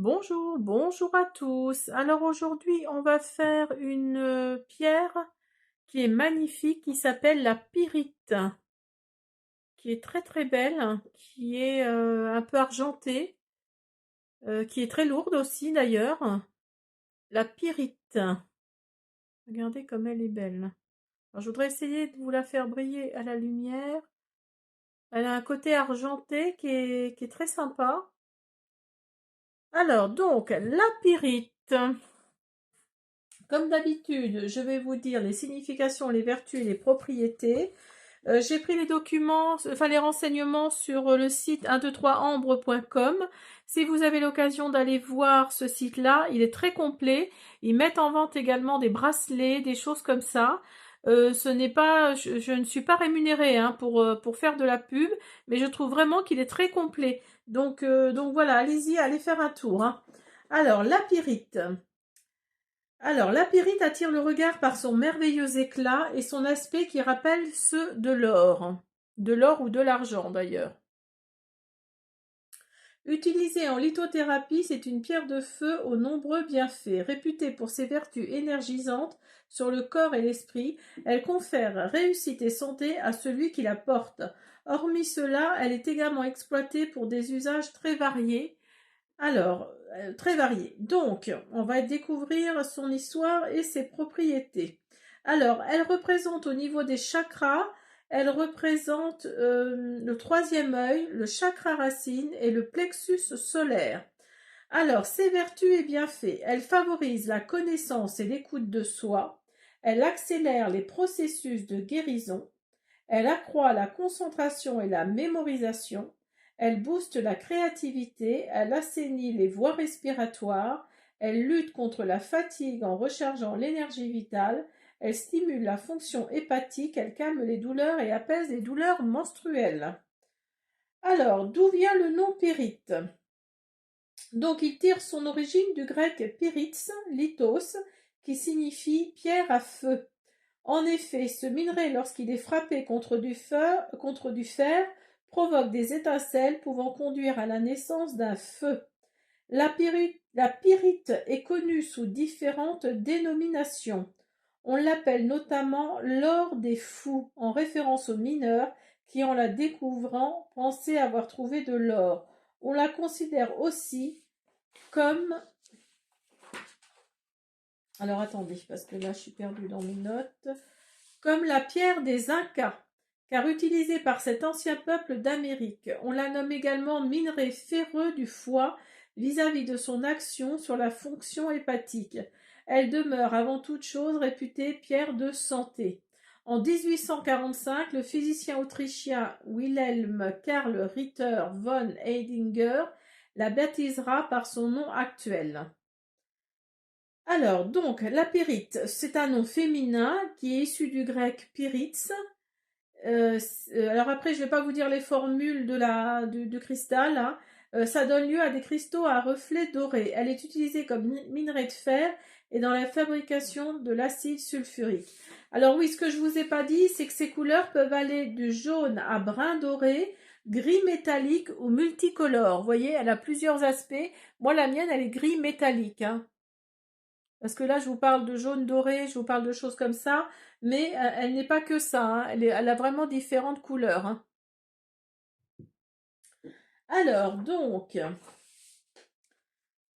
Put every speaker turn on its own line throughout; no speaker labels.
Bonjour, bonjour à tous. Alors aujourd'hui, on va faire une pierre qui est magnifique, qui s'appelle la pyrite, qui est très très belle, qui est un peu argentée, qui est très lourde aussi d'ailleurs. La pyrite, regardez comme elle est belle. Alors, je voudrais essayer de vous la faire briller à la lumière. Elle a un côté argenté qui est très sympa. Alors donc, la pyrite. Comme d'habitude, je vais vous dire les significations, les vertus et les propriétés. J'ai pris les documents, enfin les renseignements sur le site 123ambre.com. Si vous avez l'occasion d'aller voir ce site-là, il est très complet. Ils mettent en vente également des bracelets, des choses comme ça. Ce n'est pas, je ne suis pas rémunérée pour faire de la pub, mais je trouve vraiment qu'il est très complet. Donc voilà, allez-y, allez faire un tour. Alors, la pyrite. Alors, la pyrite attire le regard par son merveilleux éclat et son aspect qui rappelle ceux de l'or ou de l'argent d'ailleurs. Utilisée en lithothérapie, c'est une pierre de feu aux nombreux bienfaits. Réputée pour ses vertus énergisantes sur le corps et l'esprit, elle confère réussite et santé à celui qui la porte. Hormis cela, elle est également exploitée pour des usages très variés. Alors, très varié. Donc, on va découvrir son histoire et ses propriétés. Alors, elle représente au niveau des chakras, elle représente le troisième œil, le chakra racine et le plexus solaire. Alors, ses vertus et bienfaits, elle favorise la connaissance et l'écoute de soi, elle accélère les processus de guérison, elle accroît la concentration et la mémorisation, elle booste la créativité, elle assainit les voies respiratoires, elle lutte contre la fatigue en rechargeant l'énergie vitale, elle stimule la fonction hépatique, elle calme les douleurs et apaise les douleurs menstruelles. Alors, d'où vient le nom pyrite? Donc, il tire son origine du grec pyritz, lithos, qui signifie pierre à feu. En effet, ce minerai, lorsqu'il est frappé contre du fer, provoque des étincelles pouvant conduire à la naissance d'un feu. La pyrite est connue sous différentes dénominations. On l'appelle notamment l'or des fous, en référence aux mineurs qui, en la découvrant, pensaient avoir trouvé de l'or. On la considère aussi comme... Alors attendez, parce que là je suis perdue dans mes notes. Comme la pierre des Incas, car utilisée par cet ancien peuple d'Amérique. On la nomme également minerai ferreux du foie vis-à-vis de son action sur la fonction hépatique. Elle demeure avant toute chose réputée pierre de santé. En 1845, le physicien autrichien Wilhelm Karl Ritter von Heidinger la baptisera par son nom actuel. Alors, donc, la pyrite, c'est un nom féminin qui est issu du grec pyritz. Alors après, je ne vais pas vous dire les formules du cristal. Ça donne lieu à des cristaux à reflets dorés. Elle est utilisée comme minerai de fer et dans la fabrication de l'acide sulfurique. Alors oui, ce que je ne vous ai pas dit, c'est que ces couleurs peuvent aller du jaune à brun doré, gris métallique ou multicolore. Vous voyez, elle a plusieurs aspects. Moi, la mienne, elle est gris métallique. Parce que là, je vous parle de jaune doré, je vous parle de choses comme ça, mais elle n'est pas que ça, elle a vraiment différentes couleurs. Alors, donc,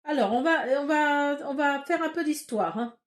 on va faire un peu d'histoire.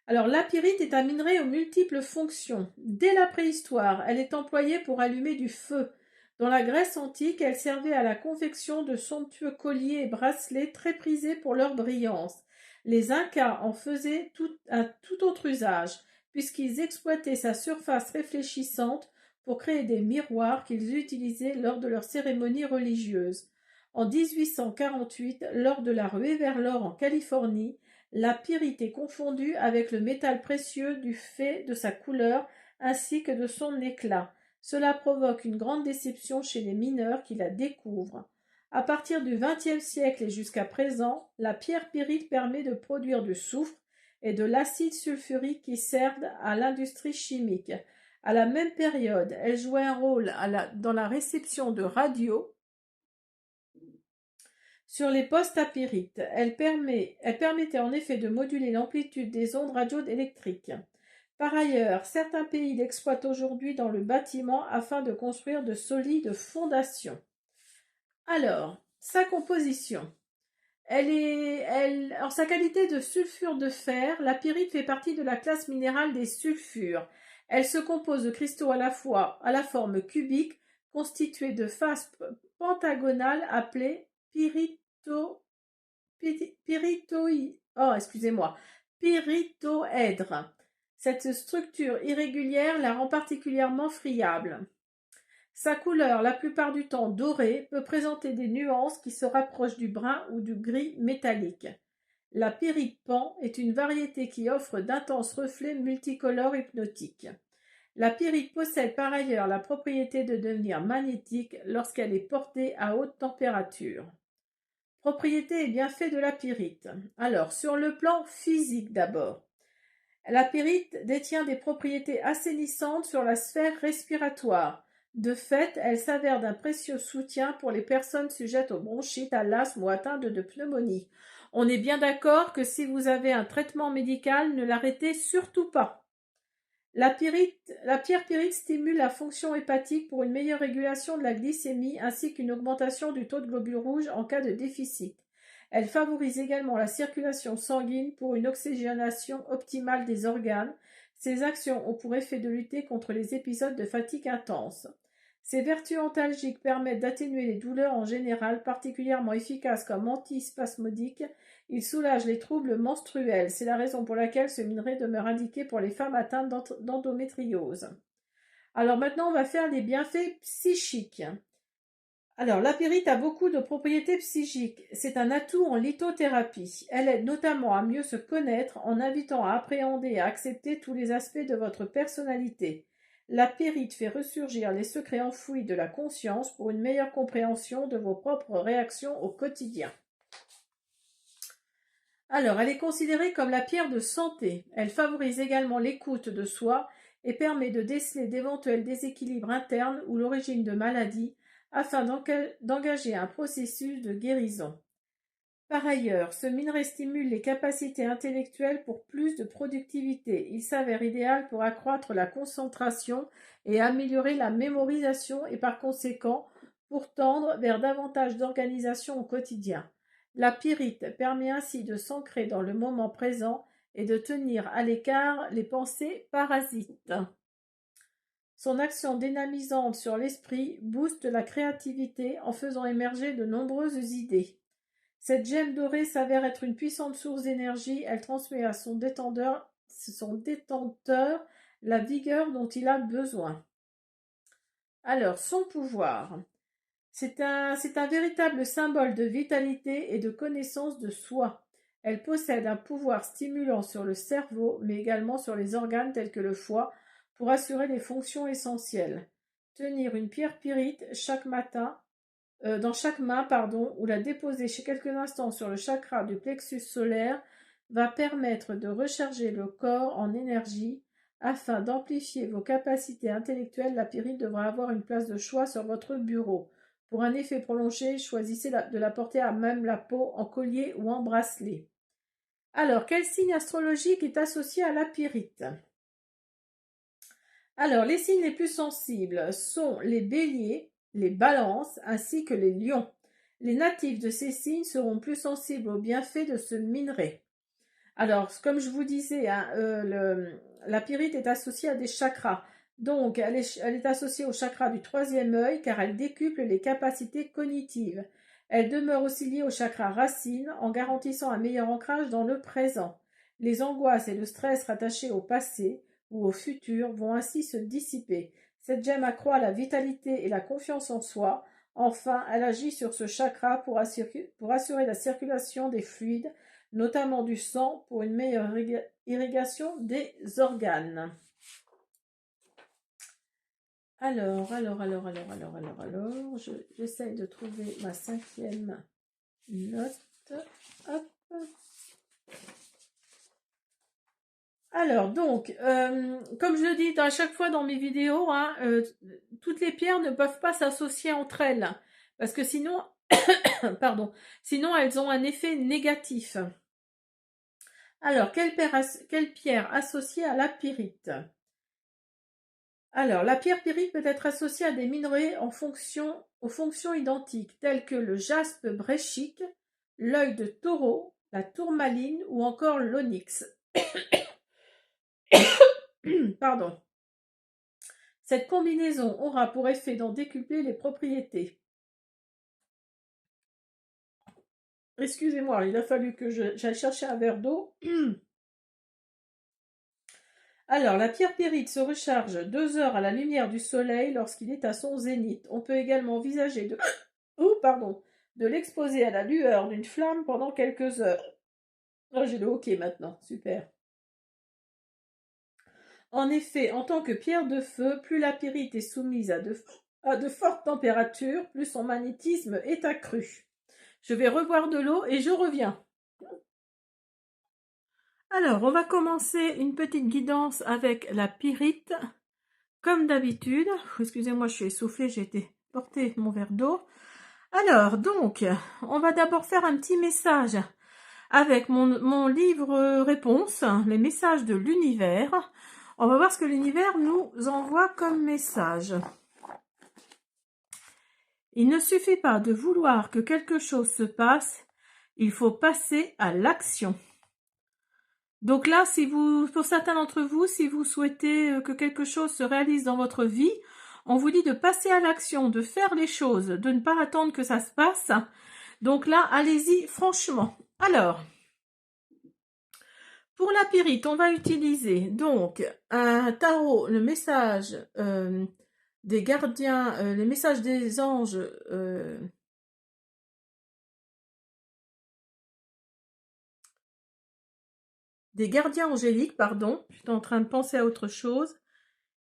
Alors, la pyrite est un minerai aux multiples fonctions. Dès la préhistoire, elle est employée pour allumer du feu. Dans la Grèce antique, elle servait à la confection de somptueux colliers et bracelets très prisés pour leur brillance. Les Incas en faisaient un tout autre usage, puisqu'ils exploitaient sa surface réfléchissante pour créer des miroirs qu'ils utilisaient lors de leurs cérémonies religieuses. En 1848, lors de la ruée vers l'or en Californie, la pyrite est confondue avec le métal précieux du fait de sa couleur ainsi que de son éclat. Cela provoque une grande déception chez les mineurs qui la découvrent. À partir du XXe siècle et jusqu'à présent, la pierre pyrite permet de produire du soufre et de l'acide sulfurique qui servent à l'industrie chimique. À la même période, elle jouait un rôle dans la réception de radio sur les postes à pyrite. Elle permettait en effet de moduler l'amplitude des ondes radioélectriques. Par ailleurs, certains pays l'exploitent aujourd'hui dans le bâtiment afin de construire de solides fondations. Alors, sa composition. Alors, sa qualité de sulfure de fer, la pyrite fait partie de la classe minérale des sulfures. Elle se compose de cristaux à la forme cubique, constitués de faces pentagonales appelées pyritoèdres. Cette structure irrégulière la rend particulièrement friable. Sa couleur, la plupart du temps dorée, peut présenter des nuances qui se rapprochent du brun ou du gris métallique. La pyrite pan est une variété qui offre d'intenses reflets multicolores hypnotiques. La pyrite possède par ailleurs la propriété de devenir magnétique lorsqu'elle est portée à haute température. Propriétés et bienfaits de la pyrite. Alors, sur le plan physique d'abord. La pyrite détient des propriétés assainissantes sur la sphère respiratoire. De fait, elle s'avère d'un précieux soutien pour les personnes sujettes aux bronchites, à l'asthme ou atteintes de pneumonie. On est bien d'accord que si vous avez un traitement médical, ne l'arrêtez surtout pas. La pierre pyrite stimule la fonction hépatique pour une meilleure régulation de la glycémie ainsi qu'une augmentation du taux de globules rouges en cas de déficit. Elle favorise également la circulation sanguine pour une oxygénation optimale des organes. Ses actions ont pour effet de lutter contre les épisodes de fatigue intense. Ses vertus antalgiques permettent d'atténuer les douleurs en général, particulièrement efficaces comme antispasmodiques. Il soulage les troubles menstruels. C'est la raison pour laquelle ce minerai demeure indiqué pour les femmes atteintes d'endométriose. Alors maintenant, on va faire les bienfaits psychiques. Alors, la pyrite a beaucoup de propriétés psychiques. C'est un atout en lithothérapie. Elle aide notamment à mieux se connaître en invitant à appréhender et à accepter tous les aspects de votre personnalité. La pyrite fait ressurgir les secrets enfouis de la conscience pour une meilleure compréhension de vos propres réactions au quotidien. Alors, elle est considérée comme la pierre de santé. Elle favorise également l'écoute de soi et permet de déceler d'éventuels déséquilibres internes ou l'origine de maladies afin d'engager un processus de guérison. Par ailleurs, ce minerai stimule les capacités intellectuelles pour plus de productivité. Il s'avère idéal pour accroître la concentration et améliorer la mémorisation et par conséquent pour tendre vers davantage d'organisation au quotidien. La pyrite permet ainsi de s'ancrer dans le moment présent et de tenir à l'écart les pensées parasites. Son action dynamisante sur l'esprit booste la créativité en faisant émerger de nombreuses idées. Cette gemme dorée s'avère être une puissante source d'énergie. Elle transmet à son détenteur la vigueur dont il a besoin. Alors, son pouvoir. C'est un véritable symbole de vitalité et de connaissance de soi. Elle possède un pouvoir stimulant sur le cerveau, mais également sur les organes tels que le foie, pour assurer les fonctions essentielles. Tenir une pierre pyrite dans chaque main, ou la déposer quelques instants sur le chakra du plexus solaire va permettre de recharger le corps en énergie. Afin d'amplifier vos capacités intellectuelles, la pyrite devra avoir une place de choix sur votre bureau. Pour un effet prolongé, choisissez de la porter à même la peau, en collier ou en bracelet. Alors, quel signe astrologique est associé à la pyrite ? Alors, les signes les plus sensibles sont les béliers, les balances ainsi que les lions. Les natifs de ces signes seront plus sensibles aux bienfaits de ce minerai. Alors, comme je vous disais, la pyrite est associée à des chakras. Donc, elle est associée au chakra du troisième œil car elle décuple les capacités cognitives. Elle demeure aussi liée au chakra racine en garantissant un meilleur ancrage dans le présent. Les angoisses et le stress rattachés au passé ou au futur vont ainsi se dissiper. Cette gemme accroît la vitalité et la confiance en soi. Enfin, elle agit sur ce chakra pour assurer la circulation des fluides, notamment du sang, pour une meilleure irrigation des organes. Alors, j'essaye de trouver ma 5e note. Hop. Alors, donc, comme je le dis à chaque fois dans mes vidéos, toutes les pierres ne peuvent pas s'associer entre elles, parce que sinon, Pardon. Sinon, elles ont un effet négatif. Alors, quelle pierre associée à la pyrite? Alors, la pierre pyrite peut être associée à des minerais aux fonctions identiques, telles que le jaspe bréchique, l'œil de taureau, la tourmaline ou encore l'onyx. Pardon. Cette combinaison aura pour effet d'en décupler les propriétés. Excusez-moi, il a fallu que j'aille chercher un verre d'eau. Alors, la pierre pyrite se recharge 2 heures à la lumière du soleil lorsqu'il est à son zénith. On peut également envisager de l'exposer à la lueur d'une flamme pendant quelques heures. Oh, j'ai le hockey maintenant, super. En effet, en tant que pierre de feu, plus la pyrite est soumise à de fortes températures, plus son magnétisme est accru. Je vais revoir de l'eau et je reviens. Alors, on va commencer une petite guidance avec la pyrite. Comme d'habitude, excusez-moi, je suis essoufflée, j'ai été porter mon verre d'eau. Alors, donc, on va d'abord faire un petit message avec mon livre réponse, les messages de l'univers. On va voir ce que l'univers nous envoie comme message. Il ne suffit pas de vouloir que quelque chose se passe, il faut passer à l'action. Donc là, pour certains d'entre vous, si vous souhaitez que quelque chose se réalise dans votre vie, on vous dit de passer à l'action, de faire les choses, de ne pas attendre que ça se passe. Donc là, allez-y franchement. Alors, pour la pyrite, on va utiliser donc un tarot, le message des gardiens, les messages des anges. Des gardiens angéliques, pardon. Je suis en train de penser à autre chose.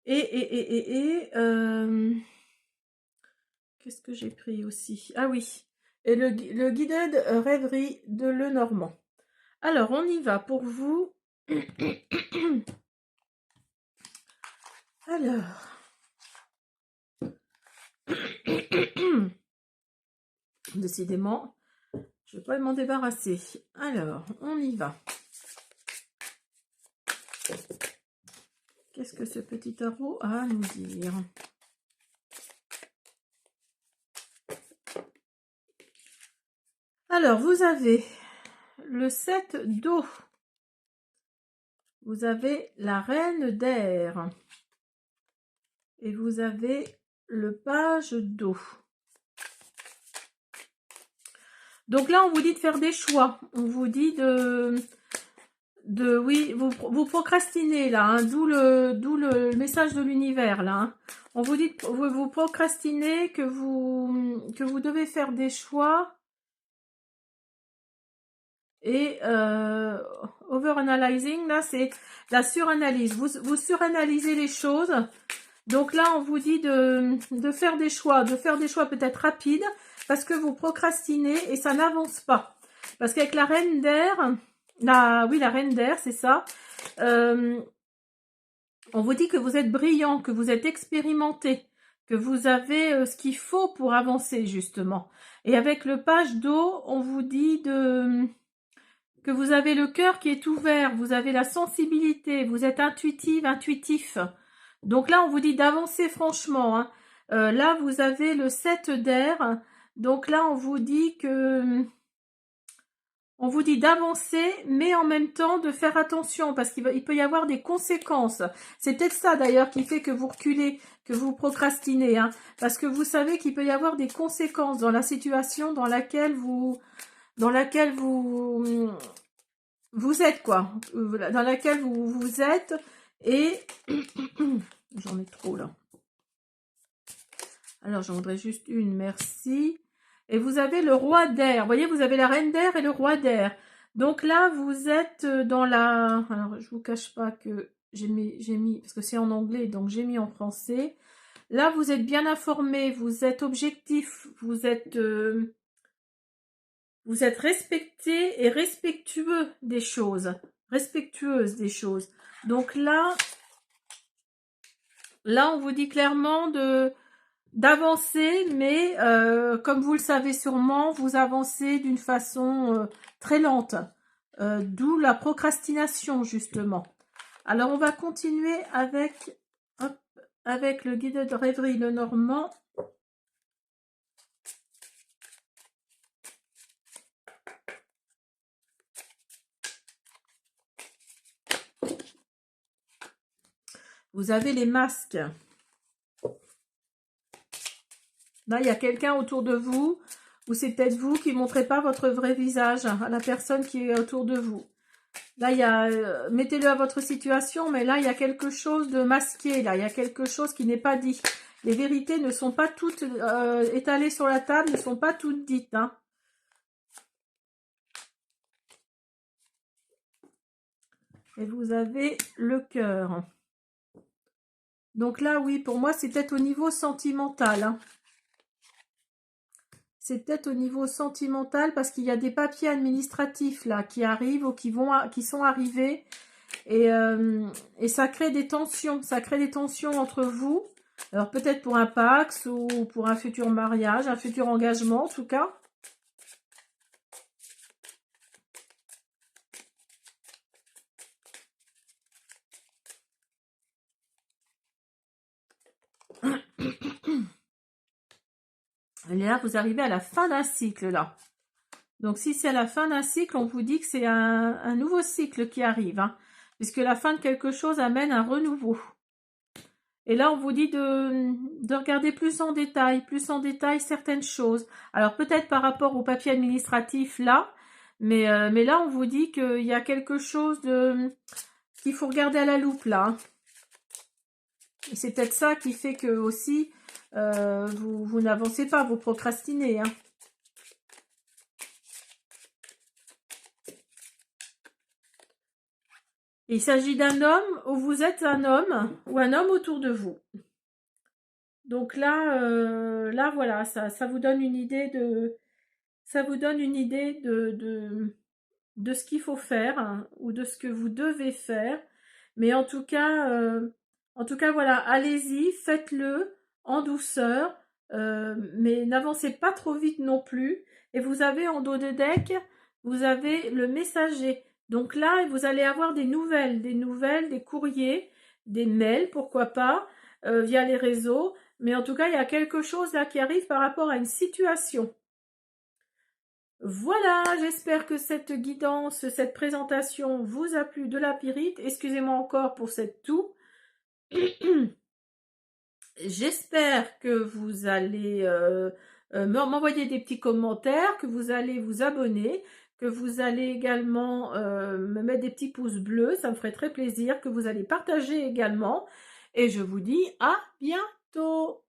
Qu'est-ce que j'ai pris aussi? Ah oui, et le guided rêverie de Lenormand. Alors, on y va pour vous. Alors. Décidément, je ne vais pas m'en débarrasser. Alors, on y va. Qu'est-ce que ce petit tarot a à nous dire? Alors, vous avez le 7 d'eau. Vous avez la reine d'air. Et vous avez le page d'eau. Donc là, on vous dit de faire des choix. On vous dit oui, vous procrastinez là, hein, d'où le message de l'univers là. Hein. On vous dit, vous procrastinez, que vous devez faire des choix. Et overanalyzing, là, c'est la suranalyse. Vous suranalysez les choses. Donc là, on vous dit de faire des choix peut-être rapides, parce que vous procrastinez et ça n'avance pas. Parce qu'avec la reine d'air, la reine d'air, c'est ça. On vous dit que vous êtes brillant, que vous êtes expérimenté, que vous avez ce qu'il faut pour avancer, justement. Et avec le page d'eau, on vous dit que vous avez le cœur qui est ouvert, vous avez la sensibilité, vous êtes intuitif. Donc là, on vous dit d'avancer franchement. Hein. Là, vous avez le 7 d'air. Donc là, on vous dit d'avancer, mais en même temps de faire attention, parce qu'il peut y avoir des conséquences. C'est peut-être ça d'ailleurs qui fait que vous reculez, que vous procrastinez. Hein, parce que vous savez qu'il peut y avoir des conséquences dans la situation dans laquelle vous êtes, quoi. Dans laquelle vous êtes. Et j'en ai trop là. Alors, j'en voudrais juste une, merci. Et vous avez le roi d'air. Vous voyez, vous avez la reine d'air et le roi d'air. Donc là, vous êtes dans la... Alors, je vous cache pas que j'ai mis... Parce que c'est en anglais, donc j'ai mis en français. Là, vous êtes bien informé, vous êtes objectif, vous êtes respecté et respectueux des choses. Respectueuse des choses. Donc là, on vous dit clairement d'avancer, mais comme vous le savez sûrement, vous avancez d'une façon très lente, d'où la procrastination justement. Alors on va continuer avec, hop, avec le guide de rêverie Lenormand. Vous avez les masques. Là, il y a quelqu'un autour de vous, ou c'est peut-être vous qui ne montrez pas votre vrai visage à la personne qui est autour de vous. Là, il y a, mettez-le à votre situation, mais là, il y a quelque chose de masqué, là, il y a quelque chose qui n'est pas dit. Les vérités ne sont pas toutes étalées sur la table, ne sont pas toutes dites, hein. Et vous avez le cœur. Donc là, oui, pour moi, c'est peut-être au niveau sentimental, hein. C'est peut-être au niveau sentimental parce qu'il y a des papiers administratifs là qui arrivent ou qui sont arrivés et ça crée des tensions. Ça crée des tensions entre vous. Alors peut-être pour un Pacs ou pour un futur mariage, un futur engagement en tout cas. Et là, vous arrivez à la fin d'un cycle là. Donc si c'est à la fin d'un cycle, on vous dit que c'est un nouveau cycle qui arrive, hein, puisque la fin de quelque chose amène un renouveau. Et là, on vous dit de regarder plus en détail certaines choses. Alors peut-être par rapport au papier administratif là, mais là, on vous dit qu'il y a quelque chose qu'il faut regarder à la loupe là, hein. Et c'est peut-être ça qui fait que aussi vous n'avancez pas, vous procrastinez, hein. Il s'agit d'un homme ou vous êtes un homme ou un homme autour de vous. Donc là, là voilà, ça vous donne une idée de, ça vous donne une idée de ce qu'il faut faire, hein, ou de ce que vous devez faire. Mais en tout cas, voilà, allez-y, faites-le en douceur, mais n'avancez pas trop vite non plus. Et vous avez en dos de deck, vous avez le messager. Donc là, vous allez avoir des nouvelles, des courriers, des mails, pourquoi pas, via les réseaux. Mais en tout cas, il y a quelque chose là qui arrive par rapport à une situation. Voilà, j'espère que cette guidance, cette présentation vous a plu de la pyrite. Excusez-moi encore pour cette toux. J'espère que vous allez m'envoyer des petits commentaires, que vous allez vous abonner, que vous allez également me mettre des petits pouces bleus, ça me ferait très plaisir, que vous allez partager également. Et je vous dis à bientôt.